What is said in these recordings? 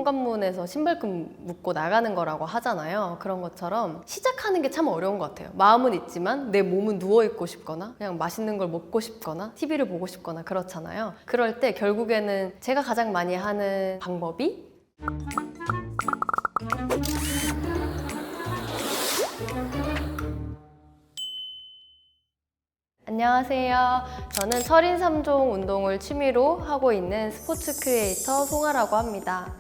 현관문에서 신발끈 묶고 나가는 거라고 하잖아요. 그런 것처럼 시작하는 게 참 어려운 것 같아요. 마음은 있지만 내 몸은 누워있고 싶거나 그냥 맛있는 걸 먹고 싶거나 TV를 보고 싶거나 그렇잖아요. 그럴 때 결국에는 제가 가장 많이 하는 방법이 안녕하세요. 저는 철인 3종 운동을 취미로 하고 있는 스포츠 크리에이터 송아라고 합니다.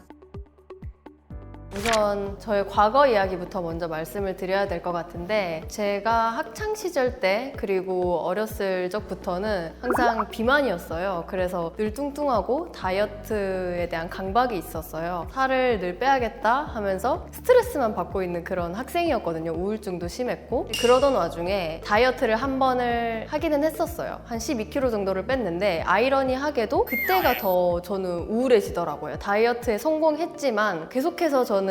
우선 저의 과거 이야기부터 먼저 말씀을 드려야 될 것 같은데, 제가 학창 시절 때 그리고 어렸을 적부터는 항상 비만이었어요. 그래서 늘 뚱뚱하고 다이어트에 대한 강박이 있었어요. 살을 늘 빼야겠다 하면서 스트레스만 받고 있는 그런 학생이었거든요. 우울증도 심했고. 그러던 와중에 다이어트를 한 번을 하기는 했었어요. 한 12kg 정도를 뺐는데 아이러니하게도 그때가 더 저는 우울해지더라고요. 다이어트에 성공했지만 계속해서 저는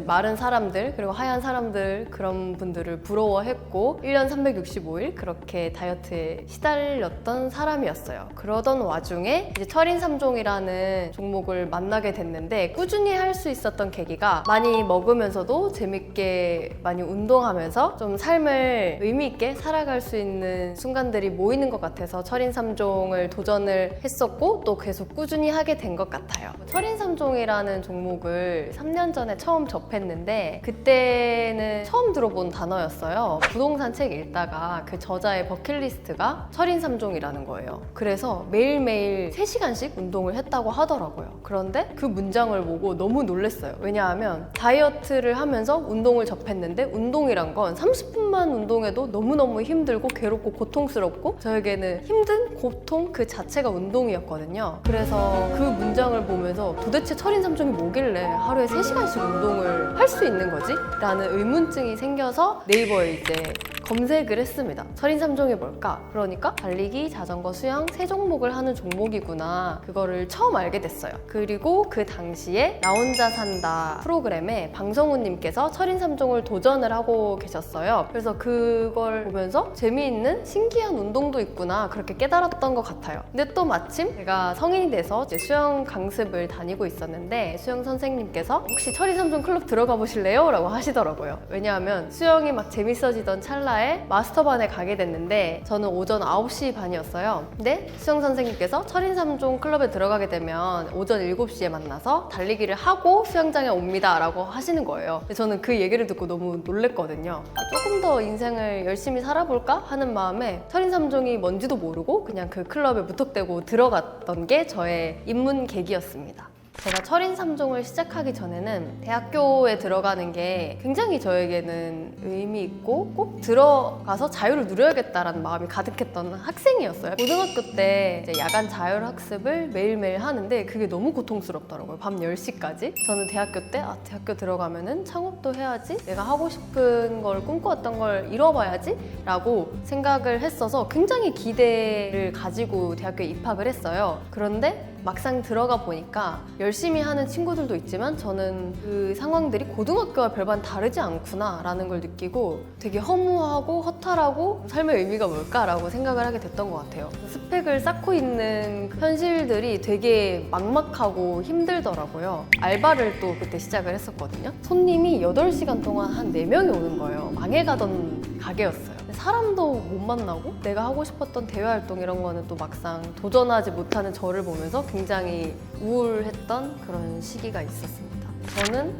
마른 사람들 그리고 하얀 사람들 그런 분들을 부러워했고 1년 365일 그렇게 다이어트에 시달렸던 사람이었어요. 그러던 와중에 이제 철인 3종이라는 종목을 만나게 됐는데, 꾸준히 할 수 있었던 계기가 많이 먹으면서도 재밌게 많이 운동하면서 좀 삶을 의미 있게 살아갈 수 있는 순간들이 모이는 것 같아서 철인 3종을 도전을 했었고 또 계속 꾸준히 하게 된 것 같아요. 철인 3종이라는 종목을 3년 전에 처음 접했는데 그때는 처음 들어본 단어였어요. 부동산 책 읽다가 그 저자의 버킷리스트가 철인 3종이라는 거예요. 그래서 매일매일 3시간씩 운동을 했다고 하더라고요. 그런데 그 문장을 보고 너무 놀랐어요. 왜냐하면 다이어트를 하면서 운동을 접했는데 운동이란 건 30분만 운동해도 너무너무 힘들고 괴롭고 고통스럽고 저에게는 힘든 고통 그 자체가 운동이었거든요. 그래서 그 문장을 보면서 도대체 철인 3종이 뭐길래 하루에 3시간씩 운동을 할 수 있는 거지? 라는 의문증이 생겨서 네이버에 이제 검색을 했습니다. 철인 3종이 뭘까? 그러니까 달리기, 자전거, 수영 3종목을 하는 종목이구나. 그거를 처음 알게 됐어요. 그리고 그 당시에 나 혼자 산다 프로그램에 방성우님께서 철인 3종을 도전을 하고 계셨어요. 그래서 그걸 보면서 재미있는 신기한 운동도 있구나 그렇게 깨달았던 것 같아요. 근데 또 마침 제가 성인이 돼서 이제 수영 강습을 다니고 있었는데 수영 선생님께서 혹시 철인 3종 클럽 들어가 보실래요? 라고 하시더라고요. 왜냐하면 수영이 막 재밌어지던 찰나에 마스터반에 가게 됐는데 저는 오전 9시 반이었어요. 근데 수영 선생님께서 철인 3종 클럽에 들어가게 되면 오전 7시에 만나서 달리기를 하고 수영장에 옵니다 라고 하시는 거예요. 근데 저는 그 얘기를 듣고 너무 놀랬거든요. 조금 더 인생을 열심히 살아볼까 하는 마음에 철인 3종이 뭔지도 모르고 그냥 그 클럽에 무턱대고 들어갔던 게 저의 입문 계기였습니다. 제가 철인 3종을 시작하기 전에는 대학교에 들어가는 게 굉장히 저에게는 의미 있고 꼭 들어가서 자유를 누려야겠다라는 마음이 가득했던 학생이었어요. 고등학교 때 이제 야간 자율학습을 매일매일 하는데 그게 너무 고통스럽더라고요. 밤 10시까지. 저는 대학교 때 대학교 들어가면은 창업도 해야지, 내가 하고 싶은 걸 꿈꿔왔던 걸 이뤄봐야지 라고 생각을 했어서 굉장히 기대를 가지고 대학교에 입학을 했어요. 그런데 막상 들어가 보니까 열심히 하는 친구들도 있지만 저는 그 상황들이 고등학교와 별반 다르지 않구나 라는 걸 느끼고 되게 허무하고 허탈하고 삶의 의미가 뭘까라고 생각을 하게 됐던 것 같아요. 스펙을 쌓고 있는 현실들이 되게 막막하고 힘들더라고요. 알바를 또 그때 시작을 했었거든요. 손님이 8시간 동안 한 4명이 오는 거예요. 망해가던 가게였어요. 사람도 못 만나고 내가 하고 싶었던 대외 활동 이런 거는 또 막상 도전하지 못하는 저를 보면서 굉장히 우울했던 그런 시기가 있었습니다. 저는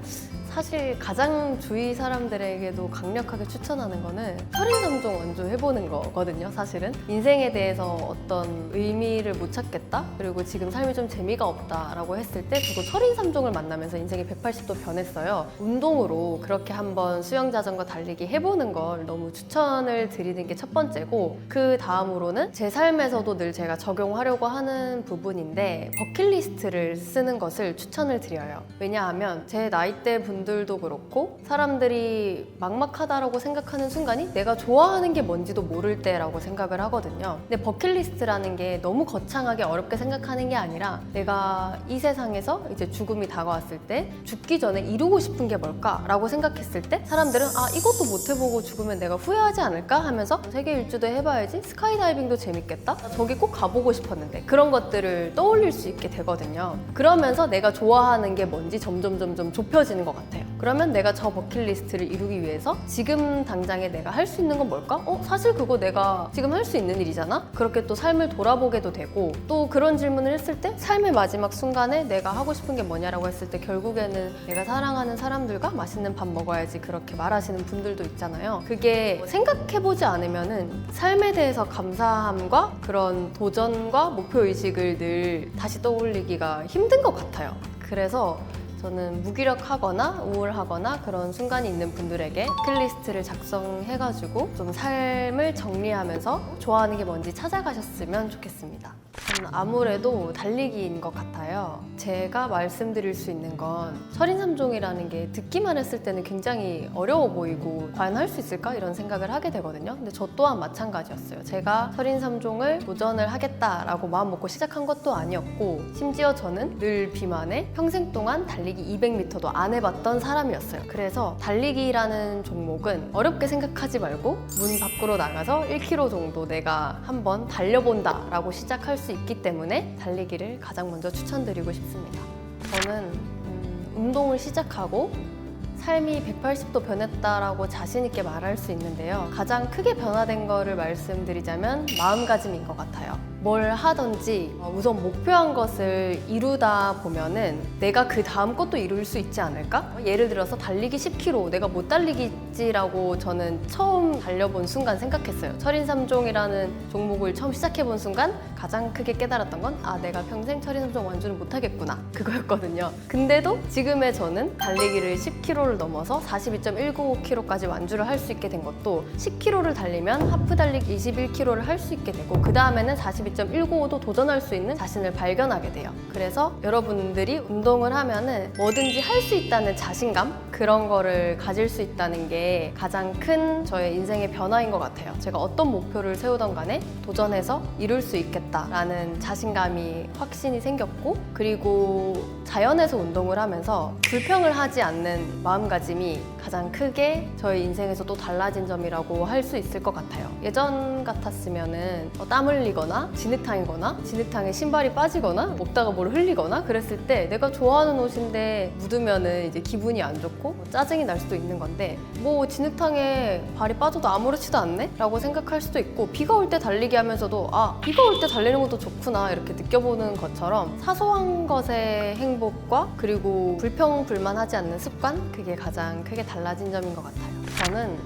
사실 가장 주위 사람들에게도 강력하게 추천하는 거는 철인 3종 먼저 해보는 거거든요. 사실은 인생에 대해서 어떤 의미를 못 찾겠다, 그리고 지금 삶이 좀 재미가 없다라고 했을 때 저도 철인 3종을 만나면서 인생이 180도 변했어요. 운동으로 그렇게 한번 수영, 자전거, 달리기 해보는 걸 너무 추천을 드리는 게 첫 번째고, 그 다음으로는 제 삶에서도 늘 제가 적용하려고 하는 부분인데 버킷리스트를 쓰는 것을 추천을 드려요. 왜냐하면 제 나이대 분들 분들도 그렇고 사람들이 막막하다라고 생각하는 순간이 내가 좋아하는 게 뭔지도 모를 때라고 생각을 하거든요. 근데 버킷리스트라는 게 너무 거창하게 어렵게 생각하는 게 아니라 내가 이 세상에서 이제 죽음이 다가왔을 때 죽기 전에 이루고 싶은 게 뭘까라고 생각했을 때 사람들은 이것도 못 해보고 죽으면 내가 후회하지 않을까 하면서 세계 일주도 해봐야지, 스카이다이빙도 재밌겠다, 저기 꼭 가보고 싶었는데, 그런 것들을 떠올릴 수 있게 되거든요. 그러면서 내가 좋아하는 게 뭔지 점점 좁혀지는 것 같아요. 그러면 내가 저 버킷리스트를 이루기 위해서 지금 당장에 내가 할 수 있는 건 뭘까? 사실 그거 내가 지금 할 수 있는 일이잖아? 그렇게 또 삶을 돌아보게도 되고, 또 그런 질문을 했을 때 삶의 마지막 순간에 내가 하고 싶은 게 뭐냐라고 했을 때 결국에는 내가 사랑하는 사람들과 맛있는 밥 먹어야지, 그렇게 말하시는 분들도 있잖아요. 그게 생각해보지 않으면은 삶에 대해서 감사함과 그런 도전과 목표의식을 늘 다시 떠올리기가 힘든 것 같아요. 그래서 저는 무기력하거나 우울하거나 그런 순간이 있는 분들에게 버킷리스트를 작성해가지고 좀 삶을 정리하면서 좋아하는 게 뭔지 찾아가셨으면 좋겠습니다. 저는 아무래도 달리기인 것 같아요. 제가 말씀드릴 수 있는 건 철인삼종이라는 게 듣기만 했을 때는 굉장히 어려워 보이고 과연 할 수 있을까? 이런 생각을 하게 되거든요. 근데 저 또한 마찬가지였어요. 제가 철인삼종을 도전을 하겠다라고 마음 먹고 시작한 것도 아니었고, 심지어 저는 늘 비만에 평생 동안 달리기 200m도 안 해봤던 사람이었어요. 그래서 달리기라는 종목은 어렵게 생각하지 말고 문 밖으로 나가서 1km 정도 내가 한번 달려본다 라고 시작할 수 있기 때문에 달리기를 가장 먼저 추천드리고 싶습니다. 저는 운동을 시작하고 삶이 180도 변했다라고 자신 있게 말할 수 있는데요. 가장 크게 변화된 거를 말씀드리자면 마음가짐인 것 같아요. 뭘 하든지 우선 목표한 것을 이루다 보면은 내가 그 다음 것도 이룰 수 있지 않을까? 예를 들어서 달리기 10km 내가 못 달리겠지라고 저는 처음 달려본 순간 생각했어요. 철인삼종이라는 종목을 처음 시작해본 순간 가장 크게 깨달았던 건 내가 평생 철인삼종 완주는 못하겠구나, 그거였거든요. 근데도 지금의 저는 달리기를 10km를 넘어서 42.195km까지 완주를 할 수 있게 된 것도 10km를 달리면 하프 달리기 21km를 할 수 있게 되고, 그 다음에는 42.195도 도전할 수 있는 자신을 발견하게 돼요. 그래서 여러분들이 운동을 하면은 뭐든지 할 수 있다는 자신감, 그런 거를 가질 수 있다는 게 가장 큰 저의 인생의 변화인 것 같아요. 제가 어떤 목표를 세우던 간에 도전해서 이룰 수 있겠다라는 자신감이 확신이 생겼고, 그리고 자연에서 운동을 하면서 불평을 하지 않는 마음가짐이 가장 크게 저의 인생에서 또 달라진 점이라고 할 수 있을 것 같아요. 예전 같았으면은 땀 흘리거나 진흙탕이거나 진흙탕에 신발이 빠지거나 먹다가 뭘 흘리거나 그랬을 때 내가 좋아하는 옷인데 묻으면은 이제 기분이 안 좋고 짜증이 날 수도 있는 건데, 뭐 진흙탕에 발이 빠져도 아무렇지도 않네? 라고 생각할 수도 있고, 비가 올 때 달리기 하면서도 비가 올 때 달리는 것도 좋구나 이렇게 느껴보는 것처럼 사소한 것의 행복과 그리고 불평불만하지 않는 습관, 그게 가장 크게 달라진 점인 것 같아요. 저는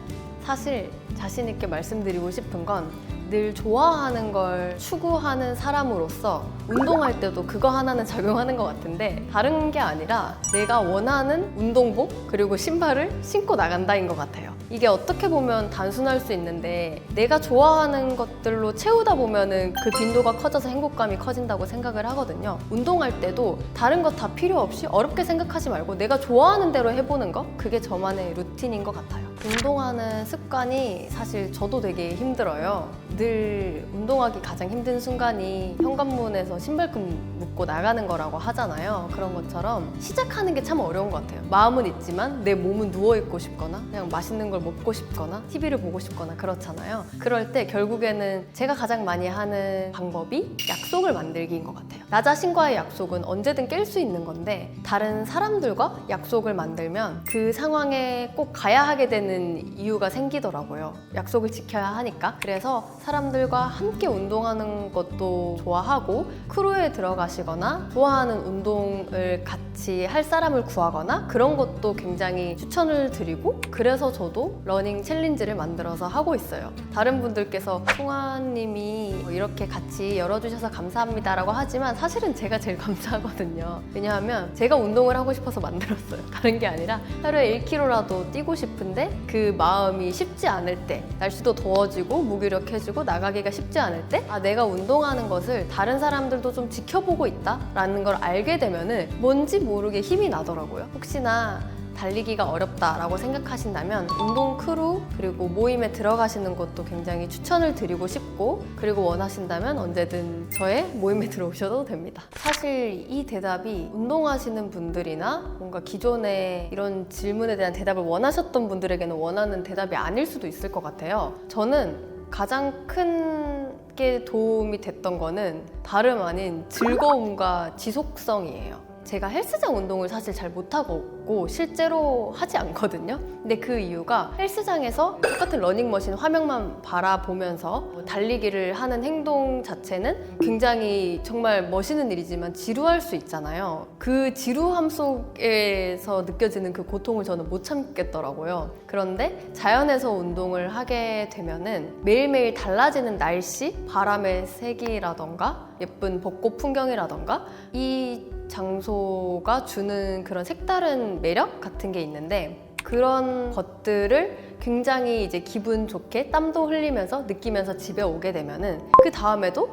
사실 자신 있게 말씀드리고 싶은 건 늘 좋아하는 걸 추구하는 사람으로서 운동할 때도 그거 하나는 적용하는 것 같은데, 다른 게 아니라 내가 원하는 운동복 그리고 신발을 신고 나간다인 것 같아요. 이게 어떻게 보면 단순할 수 있는데 내가 좋아하는 것들로 채우다 보면은 그 빈도가 커져서 행복감이 커진다고 생각을 하거든요. 운동할 때도 다른 거 다 필요 없이 어렵게 생각하지 말고 내가 좋아하는 대로 해보는 거, 그게 저만의 루틴인 것 같아요. 운동하는 습관이 사실 저도 되게 힘들어요. 늘 운동하기 가장 힘든 순간이 현관문에서 신발끈 묶고 나가는 거라고 하잖아요. 그런 것처럼 시작하는 게 참 어려운 것 같아요. 마음은 있지만 내 몸은 누워있고 싶거나 그냥 맛있는 걸 먹고 싶거나 TV를 보고 싶거나 그렇잖아요. 그럴 때 결국에는 제가 가장 많이 하는 방법이 약속을 만들기인 것 같아요. 나 자신과의 약속은 언제든 깰 수 있는 건데, 다른 사람들과 약속을 만들면 그 상황에 꼭 가야 하게 되는 이유가 생기더라고요. 약속을 지켜야 하니까. 그래서 사람들과 함께 운동하는 것도 좋아하고, 크루에 들어가시거나 좋아하는 운동을 같이 할 사람을 구하거나 그런 것도 굉장히 추천을 드리고, 그래서 저도 러닝 챌린지를 만들어서 하고 있어요. 다른 분들께서 송아님이 이렇게 같이 열어주셔서 감사합니다 라고 하지만 사실은 제가 제일 감사하거든요. 왜냐하면 제가 운동을 하고 싶어서 만들었어요. 다른 게 아니라 하루에 1km라도 뛰고 싶은데 그 마음이 쉽지 않을 때, 날씨도 더워지고 무기력해지고 나가기가 쉽지 않을 때, 내가 운동하는 것을 다른 사람들도 좀 지켜보고 있다 라는 걸 알게 되면은 뭔지 모르게 힘이 나더라고요. 혹시나 달리기가 어렵다라고 생각하신다면 운동 크루 그리고 모임에 들어가시는 것도 굉장히 추천을 드리고 싶고, 그리고 원하신다면 언제든 저의 모임에 들어오셔도 됩니다. 사실 이 대답이 운동하시는 분들이나 뭔가 기존에 이런 질문에 대한 대답을 원하셨던 분들에게는 원하는 대답이 아닐 수도 있을 것 같아요. 저는 가장 큰 게 도움이 됐던 거는 다름 아닌 즐거움과 지속성이에요. 제가 헬스장 운동을 사실 잘 못하고 실제로 하지 않거든요. 근데 그 이유가 헬스장에서 똑같은 러닝머신 화면만 바라보면서 달리기를 하는 행동 자체는 굉장히 정말 멋있는 일이지만 지루할 수 있잖아요. 그 지루함 속에서 느껴지는 그 고통을 저는 못 참겠더라고요. 그런데 자연에서 운동을 하게 되면은 매일매일 달라지는 날씨, 바람의 색이라던가 예쁜 벚꽃 풍경이라던가 이 장소가 주는 그런 색다른 매력 같은 게 있는데, 그런 것들을 굉장히 이제 기분 좋게 땀도 흘리면서 느끼면서 집에 오게 되면은 그 다음에도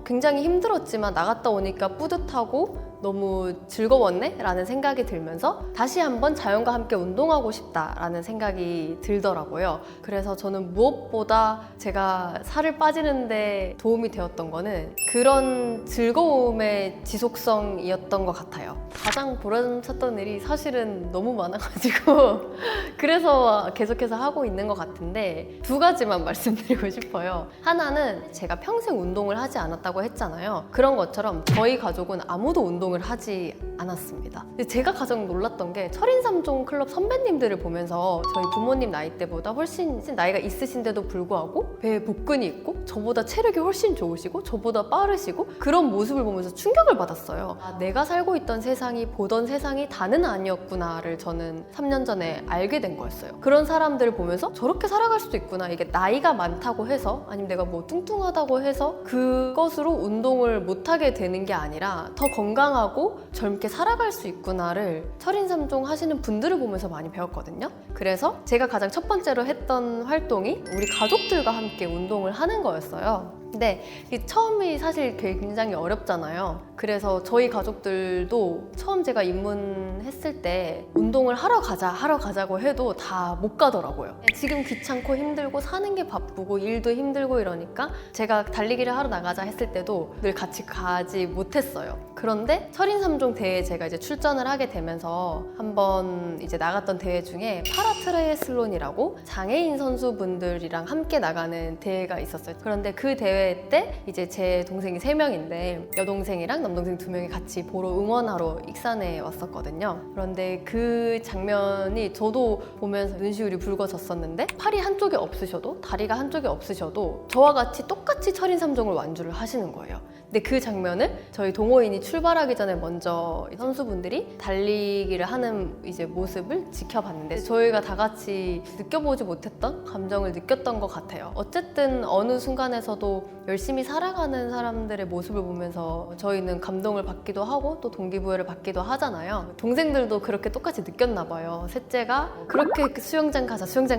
굉장히 힘들었지만 나갔다 오니까 뿌듯하고 너무 즐거웠네? 라는 생각이 들면서 다시 한번 자연과 함께 운동하고 싶다라는 생각이 들더라고요. 그래서 저는 무엇보다 제가 살을 빠지는데 도움이 되었던 거는 그런 즐거움의 지속성이었던 것 같아요. 가장 보람찼던 일이 사실은 너무 많아가지고 그래서 계속해서 하고 있는 것 같은데, 두 가지만 말씀드리고 싶어요. 하나는 제가 평생 운동을 하지 않았다고 했잖아요. 그런 것처럼 저희 가족은 아무도 운동을 하지 않았습니다. 근데 제가 가장 놀랐던 게 철인3종 클럽 선배님들을 보면서 저희 부모님 나이대보다 훨씬 나이가 있으신데도 불구하고 배에 복근이 있고 저보다 체력이 훨씬 좋으시고 저보다 빠르시고 그런 모습을 보면서 충격을 받았어요. 아, 내가 살고 있던 세상이 보던 세상이 다는 아니었구나를 저는 3년 전에 알게 된 거였어요. 그런 사람들을 보면서 저렇게 살아갈 수도 있구나. 이게 나이가 많다고 해서 아니면 내가 뭐 뚱뚱하다고 해서 그것으로 운동을 못하게 되는 게 아니라 더 건강하고 젊게 살아갈 수 있구나를 철인3종 하시는 분들을 보면서 많이 배웠거든요. 그래서 제가 가장 첫 번째로 했던 활동이 우리 가족들과 함께 운동을 하는 거였어요. 근데 처음이 사실 굉장히 어렵잖아요. 그래서 저희 가족들도 처음 제가 입문했을 때 운동을 하러 가자고 해도 다 못 가더라고요. 지금 귀찮고 힘들고 사는 게 바쁘고 일도 힘들고 이러니까 제가 달리기를 하러 나가자 했을 때도 늘 같이 가지 못했어요. 그런데 철인3종 대회에 제가 이제 출전을 하게 되면서 한번 이제 나갔던 대회 중에 파라트라이애슬론이라고 장애인 선수분들이랑 함께 나가는 대회가 있었어요. 그런데 그 대회 때 이제 제 동생이 3명인데 여동생이랑 남동생 2명이 같이 보러 응원하러 익산에 왔었거든요. 그런데 그 장면이 저도 보면서 눈시울이 붉어졌었는데, 팔이 한쪽에 없으셔도 다리가 한쪽에 없으셔도 저와 같이 똑같이 철인3종을 완주를 하시는 거예요. 근데 그 장면을 저희 동호인이 출발하기 전에 먼저 선수분들이 달리기를 하는 이제 모습을 지켜봤는데 저희가 다 같이 느껴보지 못했던 감정을 느꼈던 것 같아요. 어쨌든 어느 순간에서도 열심히 살아가는 사람들의 모습을 보면서 저희는 감동을 받기도 하고 또 동기부여를 받기도 하잖아요. 동생들도 그렇게 똑같이 느꼈나 봐요. 셋째가 그렇게 수영장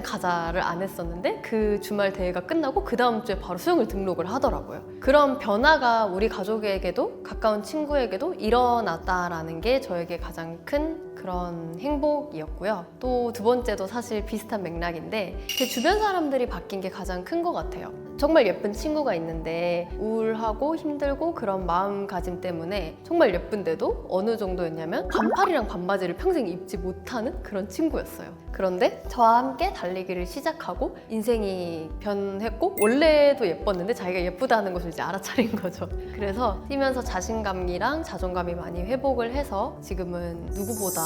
가자를 안 했었는데 그 주말 대회가 끝나고 그 다음 주에 바로 수영을 등록을 하더라고요. 그런 변화가 우리 가족에게도 가까운 친구에게도 일어났다라는 게 저에게 가장 큰 그런 행복이었고요. 또 두 번째도 사실 비슷한 맥락인데 제 주변 사람들이 바뀐 게 가장 큰 것 같아요. 정말 예쁜 친구가 있는데 우울하고 힘들고 그런 마음가짐 때문에 정말 예쁜데도 어느 정도였냐면 반팔이랑 반바지를 평생 입지 못하는 그런 친구였어요. 그런데 저와 함께 달리기를 시작하고 인생이 변했고 원래도 예뻤는데 자기가 예쁘다는 것을 이제 알아차린 거죠. 그래서 뛰면서 자신감이랑 자존감이 많이 회복을 해서 지금은 누구보다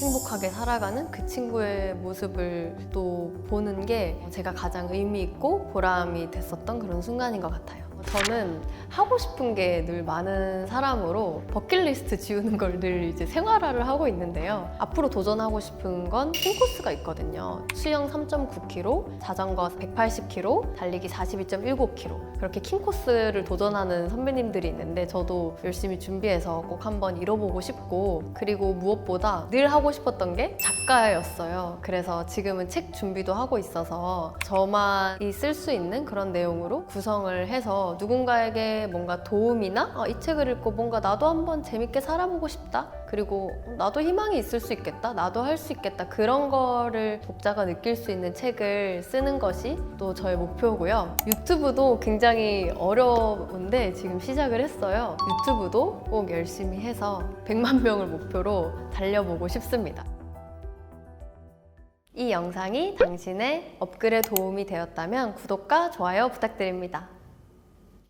행복하게 살아가는 그 친구의 모습을 또 보는 게 제가 가장 의미 있고 보람이 됐었던 그런 순간인 것 같아요. 저는 하고 싶은 게 늘 많은 사람으로 버킷리스트 지우는 걸 늘 이제 생활화를 하고 있는데요. 앞으로 도전하고 싶은 건 킹코스가 있거든요. 수영 3.9km, 자전거 180km, 달리기 42.19km. 그렇게 킹코스를 도전하는 선배님들이 있는데 저도 열심히 준비해서 꼭 한번 이뤄보고 싶고, 그리고 무엇보다 늘 하고 싶었던 게 작가였어요. 그래서 지금은 책 준비도 하고 있어서 저만이 쓸 수 있는 그런 내용으로 구성을 해서 그래서 누군가에게 뭔가 도움이나 이 책을 읽고 뭔가 나도 한번 재밌게 살아보고 싶다. 그리고 나도 희망이 있을 수 있겠다. 나도 할 수 있겠다. 그런 거를 독자가 느낄 수 있는 책을 쓰는 것이 또 저의 목표고요. 유튜브도 굉장히 어려운데 지금 시작을 했어요. 유튜브도 꼭 열심히 해서 100만 명을 목표로 달려보고 싶습니다. 이 영상이 당신의 업글에 도움이 되었다면 구독과 좋아요 부탁드립니다.